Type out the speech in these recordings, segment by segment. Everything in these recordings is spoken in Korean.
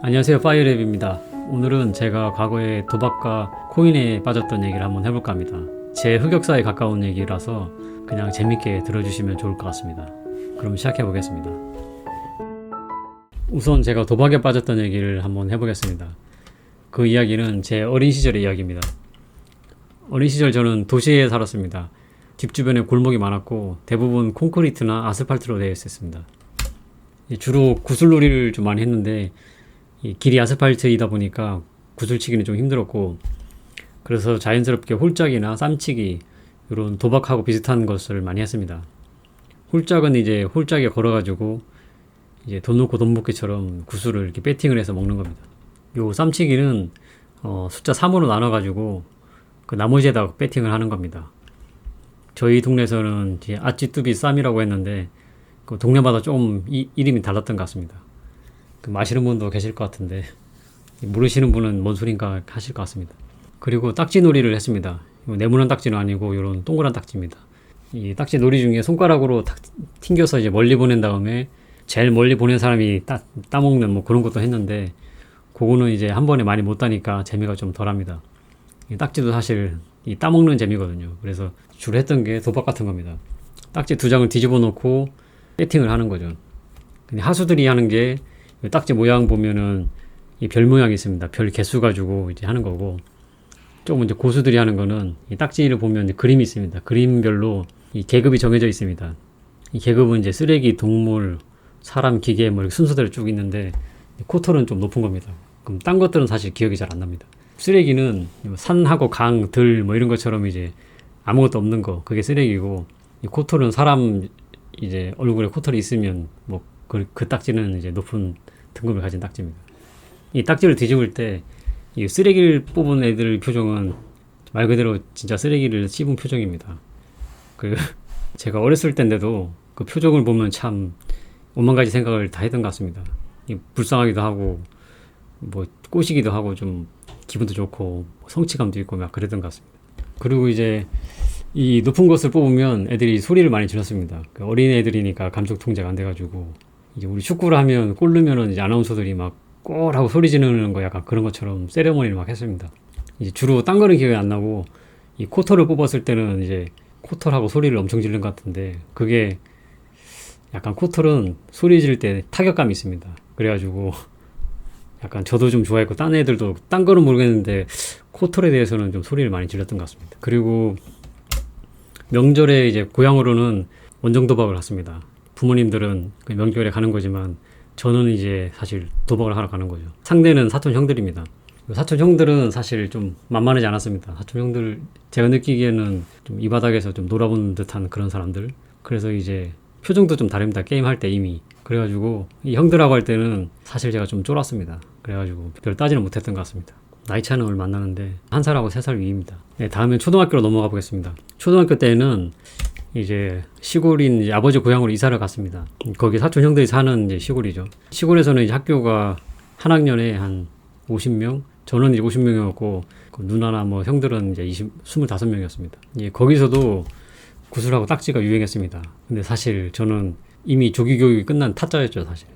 안녕하세요, 파이어랩입니다. 오늘은 제가 과거에 도박과 코인에 빠졌던 얘기를 한번 해볼까 합니다. 제 흑역사에 가까운 얘기라서 그냥 재밌게 들어주시면 좋을 것 같습니다. 그럼 시작해 보겠습니다. 우선 제가 도박에 빠졌던 얘기를 한번 해보겠습니다. 그 이야기는 제 어린 시절의 이야기입니다. 어린 시절 저는 도시에 살았습니다. 집 주변에 골목이 많았고 대부분 콘크리트나 아스팔트로 되어 있었습니다. 주로 구슬놀이를 좀 많이 했는데 이 길이 아스팔트이다 보니까 구슬치기는 좀 힘들었고, 그래서 자연스럽게 홀짝이나 쌈치기 이런 도박하고 비슷한 것을 많이 했습니다. 홀짝은 이제 홀짝에 걸어가지고 이제 돈 놓고 돈 먹기처럼 구슬을 이렇게 배팅을 해서 먹는 겁니다. 요 쌈치기는 숫자 3으로 나눠가지고 그 나머지에다가 배팅을 하는 겁니다. 저희 동네에서는 이제 아찌뚜비 쌈이라고 했는데 그 동네마다 좀 이름이 달랐던 것 같습니다. 그 아시는 분도 계실 것 같은데 모르시는 분은 뭔 소린가 하실 것 같습니다. 그리고 딱지놀이를 했습니다. 네모난 딱지는 아니고 이런 동그란 딱지입니다. 이 딱지놀이 중에 손가락으로 탁 튕겨서 이제 멀리 보낸 다음에 제일 멀리 보낸 사람이 따먹는 뭐 그런 것도 했는데, 그거는 이제 한 번에 많이 못 따니까 재미가 좀 덜합니다. 이 딱지도 사실 이 따먹는 재미거든요. 그래서 주로 했던 게 도박 같은 겁니다. 딱지 2장을 뒤집어 놓고 배팅을 하는 거죠. 근데 하수들이 하는 게 딱지 모양 보면은 이 별 모양이 있습니다. 별 개수 가지고 이제 하는 거고, 조금 이제 고수들이 하는 거는 이 딱지를 보면 이제 그림이 있습니다. 그림별로 이 계급이 정해져 있습니다. 이 계급은 이제 쓰레기, 동물, 사람, 기계 뭐 이렇게 순서대로 쭉 있는데, 코털은 좀 높은 겁니다. 그럼 딴 것들은 사실 기억이 잘 안 납니다. 쓰레기는 산하고 강, 들 뭐 이런 것처럼 이제 아무것도 없는 거, 그게 쓰레기고, 이 코털은 사람 이제 얼굴에 코털이 있으면 뭐 그 딱지는 이제 높은 등급을 가진 딱지입니다. 이 딱지를 뒤집을 때 이 쓰레기를 뽑은 애들 표정은 말 그대로 진짜 쓰레기를 씹은 표정입니다. 그 제가 어렸을 때인데도 그 표정을 보면 참 오만 가지 생각을 다 했던 것 같습니다. 불쌍하기도 하고 뭐 꼬시기도 하고 좀 기분도 좋고 성취감도 있고 막 그랬던 것 같습니다. 그리고 이제 이 높은 것을 뽑으면 애들이 소리를 많이 질렀습니다. 그 어린 애들이니까 감정 통제가 안 돼가지고, 이제 우리 축구를 하면 골 넣으면은 이제 아나운서들이 막 골 하고 소리 지르는 거 약간 그런 것처럼 세레머니를 막 했습니다. 이제 주로 딴 거는 기억이 안 나고 이 쿼터를 뽑았을 때는 이제 쿼터하고 소리를 엄청 지르는 것 같은데, 그게 약간 쿼터는 소리 지를 때 타격감이 있습니다. 그래가지고 약간 저도 좀 좋아했고 딴 애들도, 딴 거는 모르겠는데 쿼터에 대해서는 좀 소리를 많이 질렀던 것 같습니다. 그리고 명절에 이제 고향으로는 원정 도박을 했습니다. 부모님들은 그 명절에 가는 거지만 저는 이제 사실 도박을 하러 가는 거죠. 상대는 사촌 형들입니다. 사촌 형들은 사실 좀 만만하지 않았습니다. 사촌 형들 제가 느끼기에는 좀 이 바닥에서 좀 놀아본 듯한 그런 사람들. 그래서 이제 표정도 좀 다릅니다. 게임 할 때 이미. 그래가지고 이 형들하고 할 때는 사실 제가 좀 쫄았습니다. 그래가지고 별 따지는 못했던 것 같습니다. 나이 차는 얼마 안 나는데 1살하고 3살 위입니다. 네, 다음엔 초등학교로 넘어가 보겠습니다. 초등학교 때는 이제 시골인 이제 아버지 고향으로 이사를 갔습니다. 거기 사촌 형들이 사는 이제 시골이죠. 시골에서는 이제 학교가 한 학년에 한 50명? 저는 이제 50명이었고, 그 누나나 뭐 형들은 이제 25명이었습니다. 예, 거기서도 구슬하고 딱지가 유행했습니다. 근데 사실 저는 이미 조기 교육이 끝난 타짜였죠, 사실.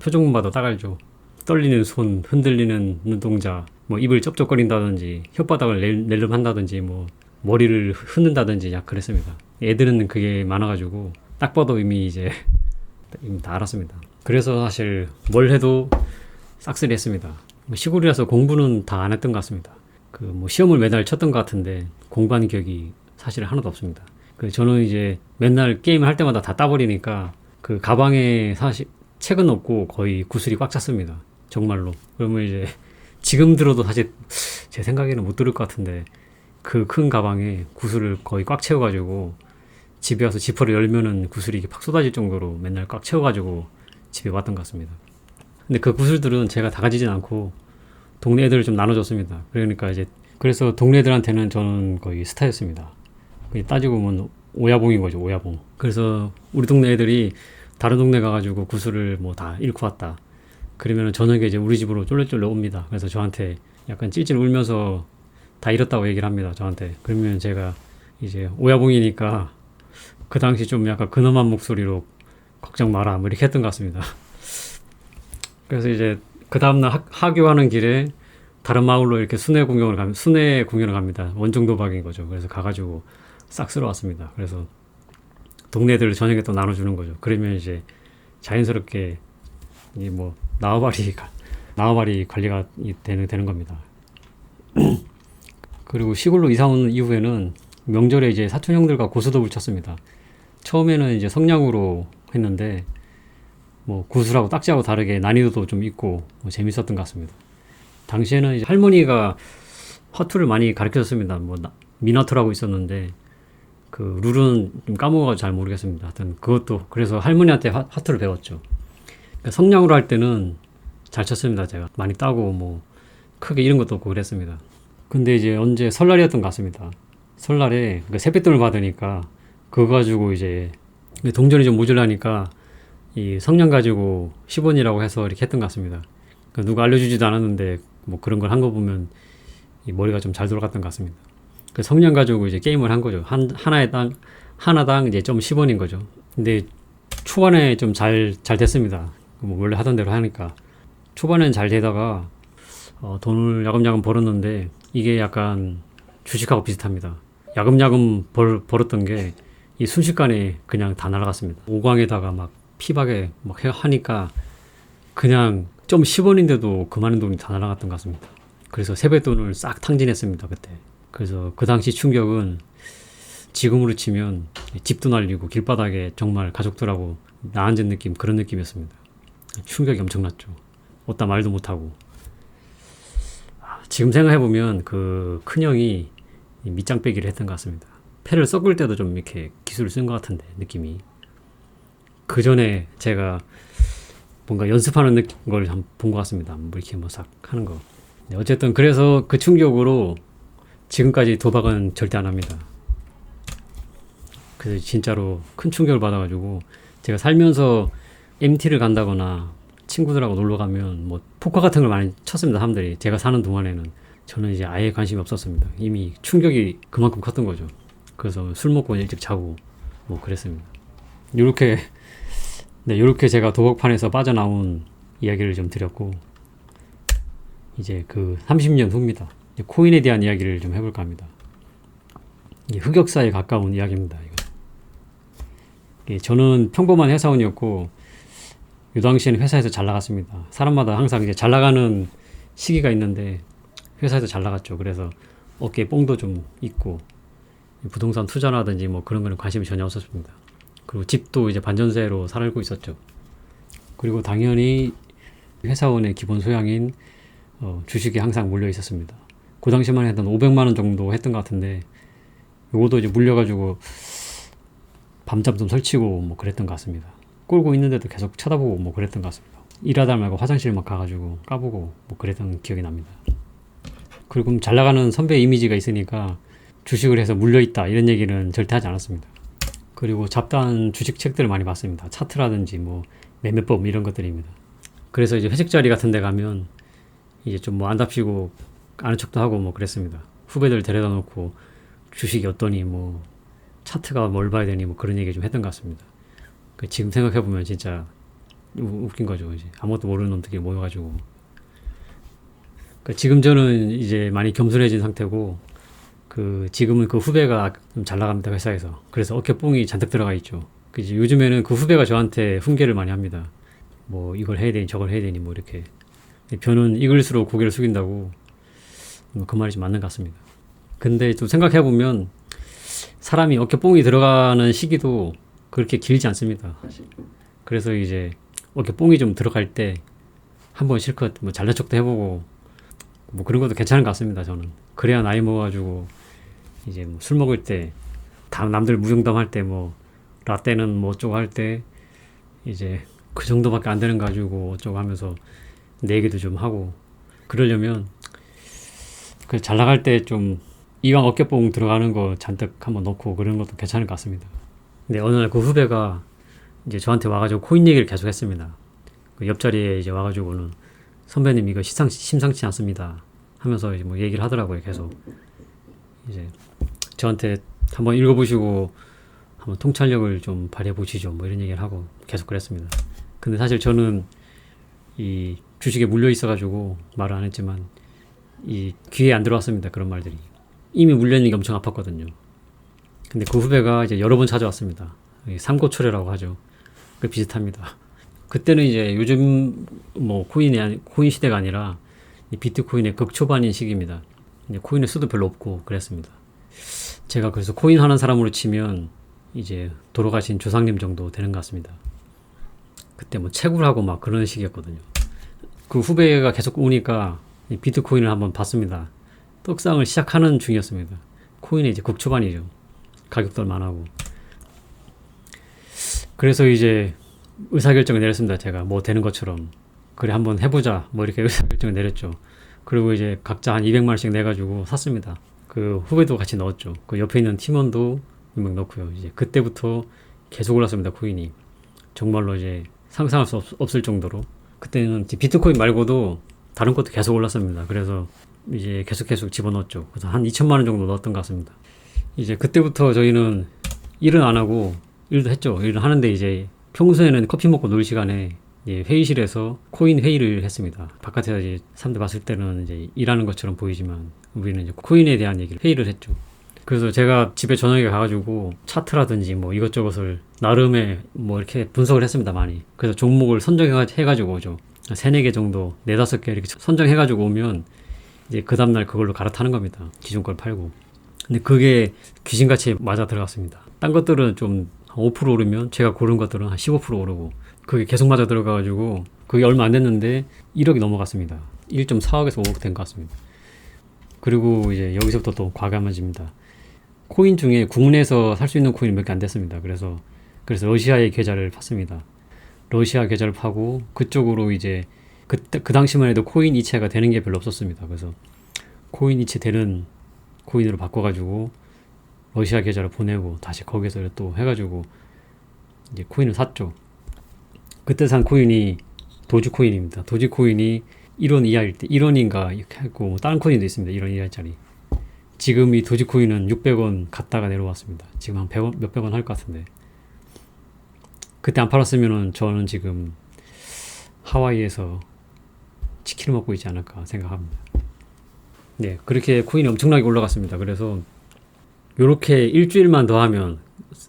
표정만 봐도 딱 알죠. 떨리는 손, 흔들리는 눈동자, 뭐 입을 쩝쩝거린다든지, 혓바닥을 낼름한다든지, 뭐 머리를 흔든다든지 약 그랬습니다. 애들은 그게 많아가지고 딱 봐도 이미 다 알았습니다. 그래서 사실 뭘 해도 싹쓸이 했습니다. 시골이라서 공부는 다 안 했던 것 같습니다. 그 뭐 시험을 매달 쳤던 것 같은데 공부한 기억이 사실 하나도 없습니다. 그 저는 이제 맨날 게임을 할 때마다 다 따버리니까 그 가방에 사실 책은 없고 거의 구슬이 꽉 찼습니다. 정말로. 그러면 이제 지금 들어도 사실 제 생각에는 못 들을 것 같은데, 그 큰 가방에 구슬을 거의 꽉 채워가지고 집에 와서 지퍼를 열면은 구슬이 이렇게 팍 쏟아질 정도로 맨날 꽉 채워가지고 집에 왔던 것 같습니다. 근데 그 구슬들은 제가 다 가지진 않고 동네 애들을 좀 나눠줬습니다. 그러니까 이제 그래서 동네 애들한테는 저는 거의 스타였습니다. 따지고 보면 오야봉인 거죠, 오야봉. 그래서 우리 동네 애들이 다른 동네 가가지고 구슬을 뭐 다 잃고 왔다 그러면은 저녁에 이제 우리 집으로 쫄래쫄래 옵니다. 그래서 저한테 약간 찔찔 울면서 다 잃었다고 얘기를 합니다, 저한테. 그러면 제가 이제 오야봉이니까 그 당시 좀 약간 근엄한 목소리로 걱정 마라 뭐 이렇게 했던 것 같습니다. 그래서 이제 그 다음날 하교하는 길에 다른 마을로 이렇게 순회 공연을 갑니다. 원정 도박인 거죠. 그래서 가가지고 싹 쓸어왔습니다. 그래서 동네들 저녁에 또 나눠주는 거죠. 그러면 이제 자연스럽게 이 뭐 나와바리 관리가 되는 겁니다. 그리고 시골로 이사 온 이후에는 명절에 이제 사촌 형들과 고스톱을 쳤습니다. 처음에는 이제 성냥으로 했는데 뭐 구슬하고 딱지하고 다르게 난이도도 좀 있고 뭐 재밌었던 것 같습니다. 당시에는 이제 할머니가 화투를 많이 가르쳐 줬습니다. 뭐 미나토라고 있었는데 그 룰은 좀 까먹어가지고 잘 모르겠습니다. 하여튼 그것도 그래서 할머니한테 화투를 배웠죠. 그러니까 성냥으로 할 때는 잘 쳤습니다. 제가 많이 따고 뭐 크게 잃은 것도 없고 그랬습니다. 근데 이제 언제 설날이었던 것 같습니다. 설날에 그 세뱃돈을 받으니까 그거 가지고 이제 동전이 좀 모자라니까 이 성냥 가지고 10원이라고 해서 이렇게 했던 것 같습니다. 그러니까 누가 알려주지도 않았는데 뭐 그런 걸 한 거 보면 이 머리가 좀 잘 돌아갔던 것 같습니다. 그 성냥 가지고 이제 게임을 한 거죠. 하나당 이제 좀 10원인 거죠. 근데 초반에 좀 잘 됐습니다. 뭐 원래 하던 대로 하니까. 초반엔 잘 되다가 돈을 야금야금 벌었는데 이게 약간 주식하고 비슷합니다. 야금야금 벌었던 게 이 순식간에 그냥 다 날아갔습니다. 오광에다가 막 피박에 막 하니까 그냥 좀 10원인데도 그 많은 돈이 다 날아갔던 것 같습니다. 그래서 세뱃돈을 싹 탕진했습니다, 그때. 그래서 그 당시 충격은 지금으로 치면 집도 날리고 길바닥에 정말 가족들하고 나앉은 느낌, 그런 느낌이었습니다. 충격이 엄청났죠. 어디다 말도 못하고. 지금 생각해보면 그 큰형이 밑장 빼기를 했던 것 같습니다. 패를 섞을 때도 좀 이렇게 기술을 쓴 것 같은데, 느낌이. 그 전에 제가 뭔가 연습하는 걸 본 것 같습니다. 뭐 이렇게 뭐 싹 하는 거. 네, 어쨌든 그래서 그 충격으로 지금까지 도박은 절대 안 합니다. 그래서 진짜로 큰 충격을 받아가지고 제가 살면서 MT를 간다거나 친구들하고 놀러 가면 뭐 포커 같은 걸 많이 쳤습니다. 사람들이. 제가 사는 동안에는 저는 이제 아예 관심이 없었습니다. 이미 충격이 그만큼 컸던 거죠. 그래서 술 먹고 일찍 자고 뭐 그랬습니다. 요렇게 제가 도박판에서 빠져나온 이야기를 좀 드렸고, 이제 그 30년 후입니다. 코인에 대한 이야기를 좀 해볼까 합니다. 이게 흑역사에 가까운 이야기입니다. 저는 평범한 회사원이었고, 이 당시에는 회사에서 잘 나갔습니다. 사람마다 항상 이제 잘 나가는 시기가 있는데, 회사에서 잘 나갔죠. 그래서 어깨에 뽕도 좀 있고, 부동산 투자라든지 뭐 그런 거는 관심이 전혀 없었습니다. 그리고 집도 이제 반전세로 살고 있었죠. 그리고 당연히 회사원의 기본 소양인 주식이 항상 물려 있었습니다. 그 당시만 해도 500만 원 정도 했던 것 같은데, 요것도 이제 물려가지고 밤잠 좀 설치고 뭐 그랬던 것 같습니다. 꼴고 있는데도 계속 쳐다보고 뭐 그랬던 것 같습니다. 일하다 말고 화장실 막 가가지고 까보고 뭐 그랬던 기억이 납니다. 그리고 잘 나가는 선배 이미지가 있으니까 주식을 해서 물려있다 이런 얘기는 절대 하지 않았습니다. 그리고 잡다한 주식 책들을 많이 봤습니다. 차트라든지 뭐 매매법 이런 것들입니다. 그래서 이제 회식 자리 같은 데 가면 이제 좀 뭐 안답시고 아는 척도 하고 뭐 그랬습니다. 후배들 데려다 놓고 주식이 어떠니 뭐 차트가 뭘 봐야 되니 뭐 그런 얘기 좀 했던 것 같습니다. 지금 생각해보면 진짜 웃긴 거죠. 이제 아무것도 모르는 놈들끼리 모여가지고. 지금 저는 이제 많이 겸손해진 상태고, 지금은 그 후배가 좀 잘 나갑니다, 회사에서. 그래서 어깨뽕이 잔뜩 들어가 있죠. 이제 요즘에는 그 후배가 저한테 훈계를 많이 합니다. 뭐 이걸 해야 되니 저걸 해야 되니 뭐 이렇게. 변은 익을수록 고개를 숙인다고. 그 말이 좀 맞는 것 같습니다. 근데 또 생각해보면 사람이 어깨뽕이 들어가는 시기도 그렇게 길지 않습니다. 그래서 이제 어깨뽕이 좀 들어갈 때 한번 실컷 뭐 잘난 척도 해보고 뭐 그런 것도 괜찮은 것 같습니다. 저는. 그래야 나이 먹어가지고 이제 뭐 술 먹을 때 남들 무용담할 때 뭐 라떼는 뭐 어쩌고 할 때 이제 그 정도밖에 안 되는 거 가지고 어쩌고 하면서 내 얘기도 좀 하고, 그러려면 잘 나갈 때 좀 이왕 어깨뽕 들어가는 거 잔뜩 한번 넣고 그런 것도 괜찮을 것 같습니다. 근데 어느 날 그 후배가 이제 저한테 와가지고 코인 얘기를 계속 했습니다. 그 옆자리에 이제 와가지고는 선배님 이거 심상치 않습니다 하면서 이제 뭐 얘기를 하더라고요. 계속 이제 저한테 한번 읽어보시고 한번 통찰력을 좀 발휘해 보시죠 뭐 이런 얘기를 하고 계속 그랬습니다. 근데 사실 저는 이 주식에 물려 있어가지고 말을 안 했지만 이 귀에 안 들어왔습니다. 그런 말들이. 이미 물려 있는 게 엄청 아팠거든요. 근데 그 후배가 이제 여러 번 찾아왔습니다. 삼고초려라고 하죠. 그 비슷합니다. 그때는 이제 요즘 뭐 코인 시대가 아니라 이 비트코인의 극초반인 시기입니다. 이제 코인의 수도 별로 없고 그랬습니다. 제가 그래서 코인 하는 사람으로 치면 이제 돌아가신 조상님 정도 되는 것 같습니다. 그때 뭐 채굴 하고 막 그런 시기였거든요. 그 후배가 계속 오니까 이 비트코인을 한번 봤습니다. 떡상을 시작하는 중이었습니다. 코인의 이제 극초반이죠. 가격도 얼마나고. 그래서 이제 의사결정을 내렸습니다. 제가 뭐 되는 것처럼. 그래 한번 해보자. 뭐 이렇게 의사결정을 내렸죠. 그리고 이제 각자 한 200만 원씩 내가지고 샀습니다. 그 후배도 같이 넣었죠. 그 옆에 있는 팀원도 몇 명 넣고요. 이제 그때부터 계속 올랐습니다. 코인이. 정말로 이제 상상할 수 없을 정도로. 그때는 비트코인 말고도 다른 것도 계속 올랐습니다. 그래서 이제 계속 집어넣었죠. 그래서 한 2천만 원 정도 넣었던 것 같습니다. 이제 그때부터 저희는 일은 안 하고 일도 했죠. 일을 하는데 이제 평소에는 커피 먹고 놀 시간에 회의실에서 코인 회의를 했습니다. 바깥에서 이제 사람들 봤을 때는 이제 일하는 것처럼 보이지만 우리는 이제 코인에 대한 얘기를 회의를 했죠. 그래서 제가 집에 저녁에 가가지고 차트라든지 뭐 이것저것을 나름의 뭐 이렇게 분석을 했습니다. 많이. 그래서 종목을 선정해가지고 오죠. 3-4개 정도, 4-5개 이렇게 선정해가지고 오면 이제 그 다음날 그걸로 갈아타는 겁니다. 기존 걸 팔고. 근데 그게 귀신같이 맞아 들어갔습니다. 딴 것들은 좀 5% 오르면 제가 고른 것들은 한 15% 오르고 그게 계속 맞아 들어가가지고 그게 얼마 안 됐는데 1억이 넘어갔습니다. 1.4억에서 5억 된 것 같습니다. 그리고 이제 여기서부터 또 과감해집니다. 코인 중에 국내에서 살 수 있는 코인이 몇 개 안 됐습니다. 그래서 러시아의 계좌를 팠습니다. 러시아 계좌를 파고 그쪽으로 이제 그 당시만 해도 코인 이체가 되는 게 별로 없었습니다. 그래서 코인 이체 되는 코인으로 바꿔가지고 러시아 계좌를 보내고 다시 거기서 또 해가지고 이제 코인을 샀죠. 그때 산 코인이 도지코인입니다. 도지코인이 1원 이하일 때 1원인가 이렇게 하고 뭐 다른 코인도 있습니다. 1원 이하짜리. 지금 이 도지코인은 600원 갔다가 내려왔습니다. 지금 한 100원, 몇백 원 할 것 같은데. 그때 안 팔았으면은 저는 지금 하와이에서 치킨을 먹고 있지 않을까 생각합니다. 네, 그렇게 코인이 엄청나게 올라갔습니다. 그래서 요렇게 일주일만 더 하면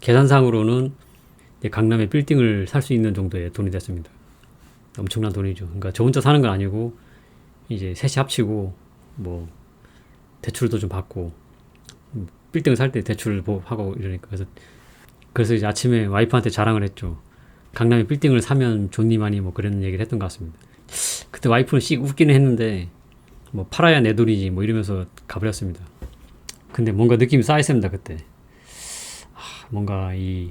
계산상으로는 강남에 빌딩을 살 수 있는 정도의 돈이 됐습니다. 엄청난 돈이죠. 그러니까 저 혼자 사는 건 아니고 이제 셋이 합치고 뭐 대출도 좀 받고 빌딩을 살 때 대출을 하고 이러니까 그래서 이제 아침에 와이프한테 자랑을 했죠. 강남에 빌딩을 사면 좋니마니 뭐 그런 얘기를 했던 것 같습니다. 그때 와이프는 웃기는 했는데 뭐 팔아야 내 돈이지 뭐 이러면서 가버렸습니다. 근데 뭔가 느낌이 쌓였습니다. 그때 뭔가 이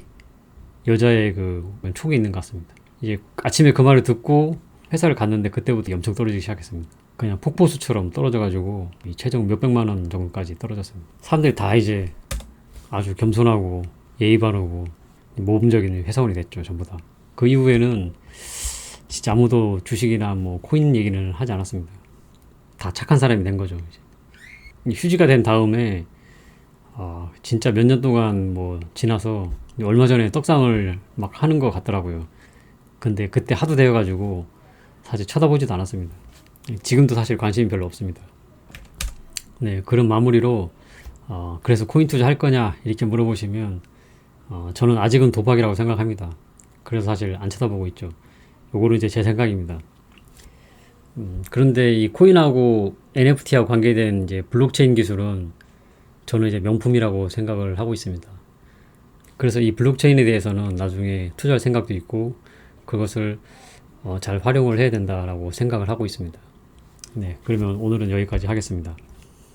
여자의 그 촉이 있는 것 같습니다. 이제 아침에 그 말을 듣고 회사를 갔는데 그때부터 엄청 떨어지기 시작했습니다. 그냥 폭포수처럼 떨어져가지고 최종 몇백만 원 정도까지 떨어졌습니다. 사람들이 다 이제 아주 겸손하고 예의 바르고 모범적인 회사원이 됐죠. 전부 다. 그 이후에는 진짜 아무도 주식이나 뭐 코인 얘기는 하지 않았습니다. 다 착한 사람이 된 거죠. 이제. 휴지가 된 다음에 진짜 몇 년 동안 뭐 지나서 얼마 전에 떡상을 막 하는 것 같더라고요. 근데 그때 하도 되어가지고 사실 쳐다보지도 않았습니다. 지금도 사실 관심이 별로 없습니다. 네, 그런 마무리로 그래서 코인 투자 할 거냐 이렇게 물어보시면 저는 아직은 도박이라고 생각합니다. 그래서 사실 안 쳐다보고 있죠. 요거는 이제 제 생각입니다. 그런데 이 코인하고 NFT하고 관계된 이제 블록체인 기술은 저는 이제 명품이라고 생각을 하고 있습니다. 그래서 이 블록체인에 대해서는 나중에 투자할 생각도 있고 그것을 잘 활용을 해야 된다라고 생각을 하고 있습니다. 네, 그러면 오늘은 여기까지 하겠습니다.